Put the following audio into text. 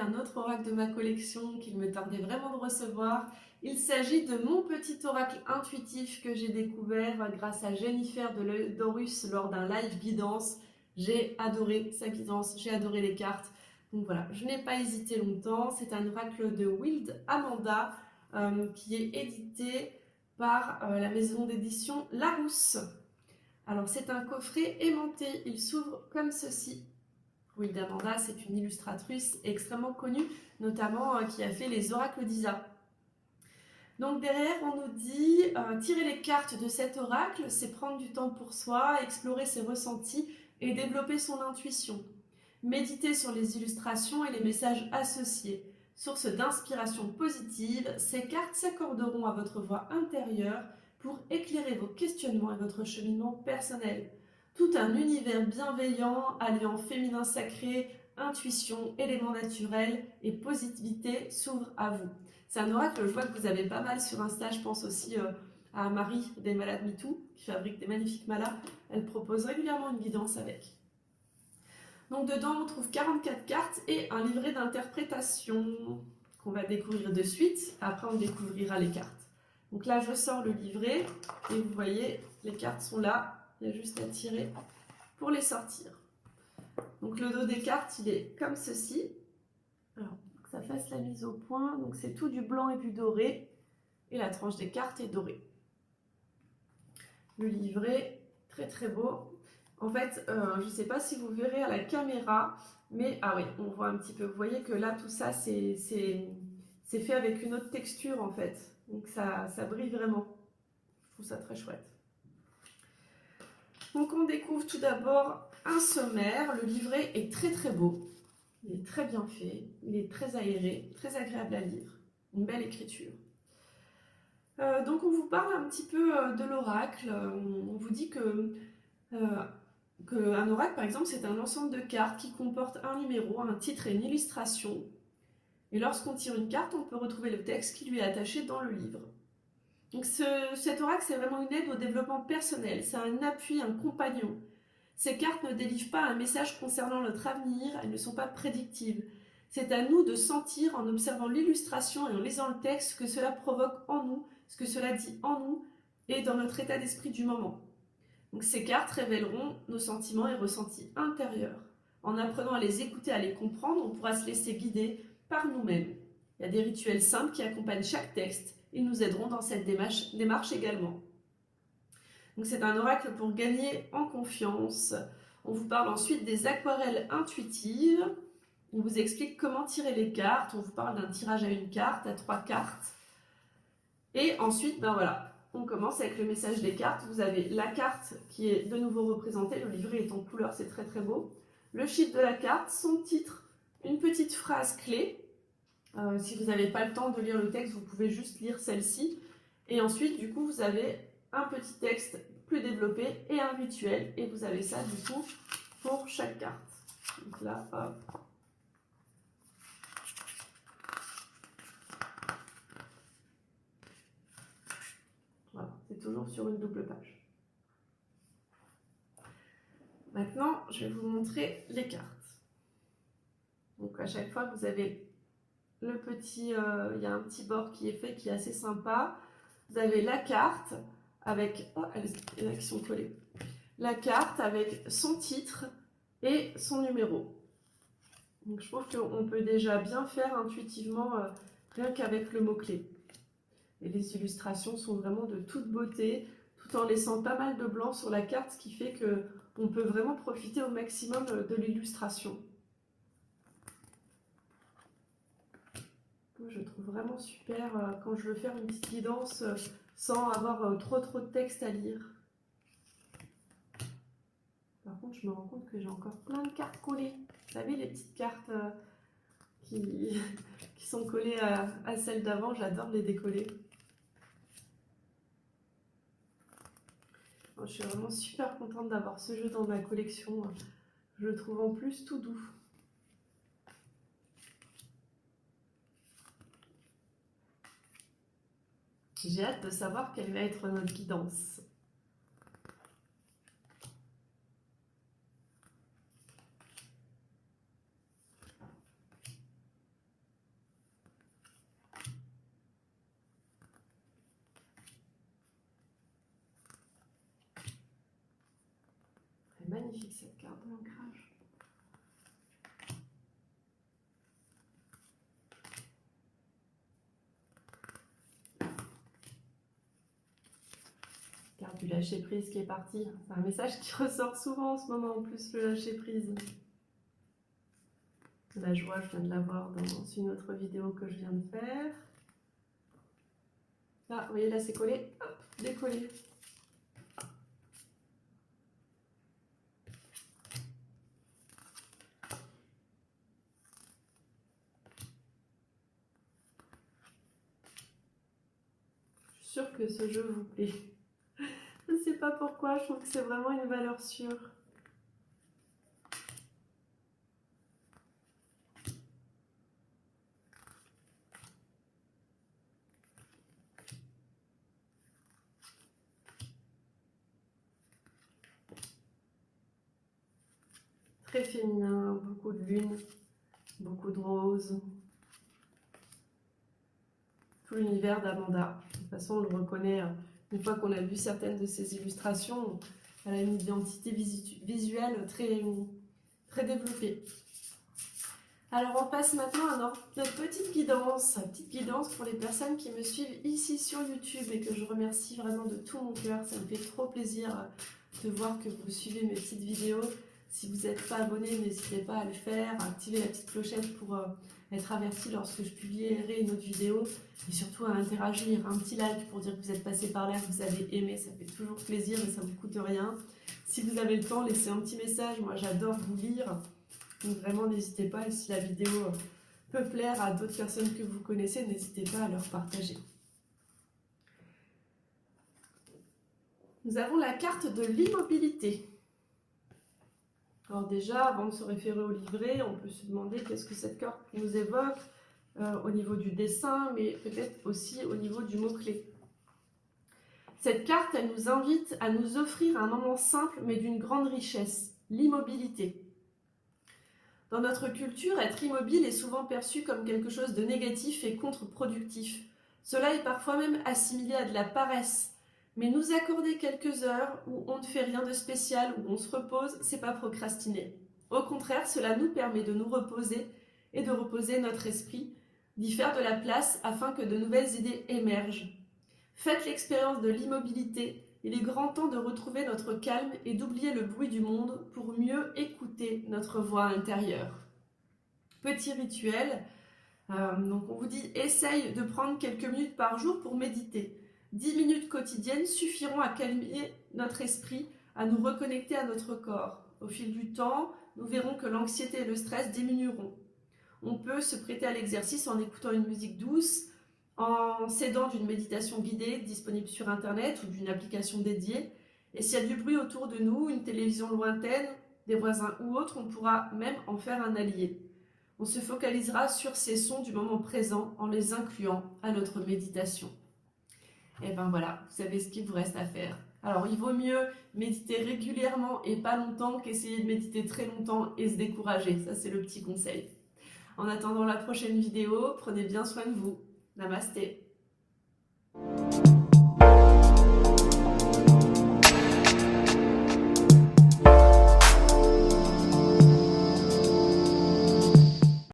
un autre oracle de ma collection qu'il me tardait vraiment de recevoir. Il s'agit de mon petit oracle intuitif que j'ai découvert grâce à Jennifer de l'Œil d'Horus lors d'un live guidance. J'ai adoré sa guidance, j'ai adoré les cartes. Donc voilà, je n'ai pas hésité longtemps. C'est un oracle de Wild Amanda qui est édité par la maison d'édition Larousse. Alors c'est un coffret aimanté, il s'ouvre comme ceci. Wild Amanda, c'est une illustratrice extrêmement connue, notamment qui a fait les oracles d'Isa. Donc derrière, on nous dit tirer les cartes de cet oracle, c'est prendre du temps pour soi, explorer ses ressentis et développer son intuition. Méditer sur les illustrations et les messages associés. Source d'inspiration positive, ces cartes s'accorderont à votre voix intérieure pour éclairer vos questionnements et votre cheminement personnel. Tout un univers bienveillant, alliant féminin sacré, intuition, éléments naturels et positivité s'ouvre à vous. C'est un oracle, je vois que vous avez pas mal sur Insta, je pense aussi à Marie des Malades MeToo, qui fabrique des magnifiques malas. Elle propose régulièrement une guidance avec. Donc dedans, on trouve 44 cartes et un livret d'interprétation qu'on va découvrir de suite. Après, on découvrira les cartes. Donc là, je sors le livret et vous voyez, les cartes sont là. Il y a juste à tirer pour les sortir. Donc le dos des cartes, il est comme ceci. Alors, que ça fasse la mise au point. Donc c'est tout du blanc et du doré. Et la tranche des cartes est dorée. Le livret, très très beau. En fait, je ne sais pas si vous verrez à la caméra, mais ah oui, on voit un petit peu. Vous voyez que là, tout ça, c'est fait avec une autre texture en fait. Donc ça brille vraiment. Je trouve ça très chouette. Donc on découvre tout d'abord un sommaire. Le livret est très très beau. Il est très bien fait. Il est très aéré, très agréable à lire. Une belle écriture. Donc on vous parle un petit peu de l'oracle. On vous dit qu'un oracle, par exemple, c'est un ensemble de cartes qui comporte un numéro, un titre et une illustration. Et lorsqu'on tire une carte, on peut retrouver le texte qui lui est attaché dans le livre. Donc cet oracle, c'est vraiment une aide au développement personnel. C'est un appui, un compagnon. Ces cartes ne délivrent pas un message concernant notre avenir, elles ne sont pas prédictives. C'est à nous de sentir, en observant l'illustration et en lisant le texte, ce que cela provoque en nous, ce que cela dit en nous et dans notre état d'esprit du moment. Donc ces cartes révéleront nos sentiments et ressentis intérieurs. En apprenant à les écouter, à les comprendre, on pourra se laisser guider par nous-mêmes. Il y a des rituels simples qui accompagnent chaque texte. Ils nous aideront dans cette démarche également. Donc c'est un oracle pour gagner en confiance. On vous parle ensuite des aquarelles intuitives. On vous explique comment tirer les cartes. On vous parle d'un tirage à une carte, à 3 cartes. Et ensuite, ben voilà, on commence avec le message des cartes. Vous avez la carte qui est de nouveau représentée. Le livret est en couleur, c'est très très beau. Le chiffre de la carte, son titre, une petite phrase clé. Si vous n'avez pas le temps de lire le texte, vous pouvez juste lire celle-ci. Et ensuite, du coup, vous avez un petit texte plus développé et un rituel. Et vous avez ça, du coup, pour chaque carte. Donc là, hop. Voilà, c'est toujours sur une double page. Maintenant, je vais vous montrer les cartes. Donc à chaque fois, vous avez le petit, il y a un petit bord qui est fait, qui est assez sympa. Vous avez la carte avec, oh, il y en a qui sont collées. La carte avec son titre et son numéro. Donc je trouve qu'on peut déjà bien faire intuitivement rien qu'avec le mot-clé. Et les illustrations sont vraiment de toute beauté, tout en laissant pas mal de blanc sur la carte, ce qui fait qu'on peut vraiment profiter au maximum de l'illustration. Je trouve vraiment super quand je veux faire une petite guidance sans avoir trop de texte à lire. Par contre, je me rends compte que j'ai encore plein de cartes collées. Vous savez, les petites cartes qui sont collées à celles d'avant, j'adore les décoller. Je suis vraiment super contente d'avoir ce jeu dans ma collection. Je le trouve en plus tout doux. J'ai hâte de savoir quelle va être notre guidance. magnifique cette carte de l'ancrage. Carte du lâcher prise qui est parti. C'est un message qui ressort souvent en ce moment, en plus le lâcher prise. La joie, je viens de la voir dans une autre vidéo que je viens de faire. Là, vous voyez, là c'est collé, hop, décollé. Je suis sûre que ce jeu vous plaît. Je ne sais pas pourquoi, je trouve que c'est vraiment une valeur sûre. Très féminin, beaucoup de lune, beaucoup de rose. Tout l'univers d'Amanda. De toute façon, on le reconnaît une fois qu'on a vu certaines de ses illustrations. Elle a une identité visuelle très développée. Alors on passe maintenant à notre petite guidance pour les personnes qui me suivent ici sur YouTube et que je remercie vraiment de tout mon cœur. Ça me fait trop plaisir de voir que vous suivez mes petites vidéos. Si vous n'êtes pas abonné, n'hésitez pas à le faire, à activer la petite clochette pour être averti lorsque je publierai une autre vidéo et surtout à interagir, un petit like pour dire que vous êtes passé par là, que vous avez aimé, ça fait toujours plaisir et ça ne vous coûte rien. Si vous avez le temps, laissez un petit message, moi j'adore vous lire, donc vraiment n'hésitez pas et si la vidéo peut plaire à d'autres personnes que vous connaissez, n'hésitez pas à leur partager. Nous avons la carte de l'immobilité. Alors déjà, avant de se référer au livret, on peut se demander qu'est-ce que cette carte nous évoque au niveau du dessin, mais peut-être aussi au niveau du mot-clé. Cette carte, elle nous invite à nous offrir un moment simple, mais d'une grande richesse, l'immobilité. Dans notre culture, être immobile est souvent perçu comme quelque chose de négatif et contre-productif. Cela est parfois même assimilé à de la paresse. Mais nous accorder quelques heures où on ne fait rien de spécial, où on se repose, c'est pas procrastiner. Au contraire, cela nous permet de nous reposer et de reposer notre esprit, d'y faire de la place afin que de nouvelles idées émergent. Faites l'expérience de l'immobilité. Il est grand temps de retrouver notre calme et d'oublier le bruit du monde pour mieux écouter notre voix intérieure. Petit rituel, donc on vous dit essaye de prendre quelques minutes par jour pour méditer. 10 minutes quotidiennes suffiront à calmer notre esprit, à nous reconnecter à notre corps. Au fil du temps, nous verrons que l'anxiété et le stress diminueront. On peut se prêter à l'exercice en écoutant une musique douce, en s'aidant d'une méditation guidée disponible sur Internet ou d'une application dédiée. Et s'il y a du bruit autour de nous, une télévision lointaine, des voisins ou autres, on pourra même en faire un allié. On se focalisera sur ces sons du moment présent en les incluant à notre méditation. Et ben voilà, vous savez ce qu'il vous reste à faire. Alors il vaut mieux méditer régulièrement et pas longtemps qu'essayer de méditer très longtemps et se décourager. Ça c'est le petit conseil. En attendant la prochaine vidéo, prenez bien soin de vous. Namasté.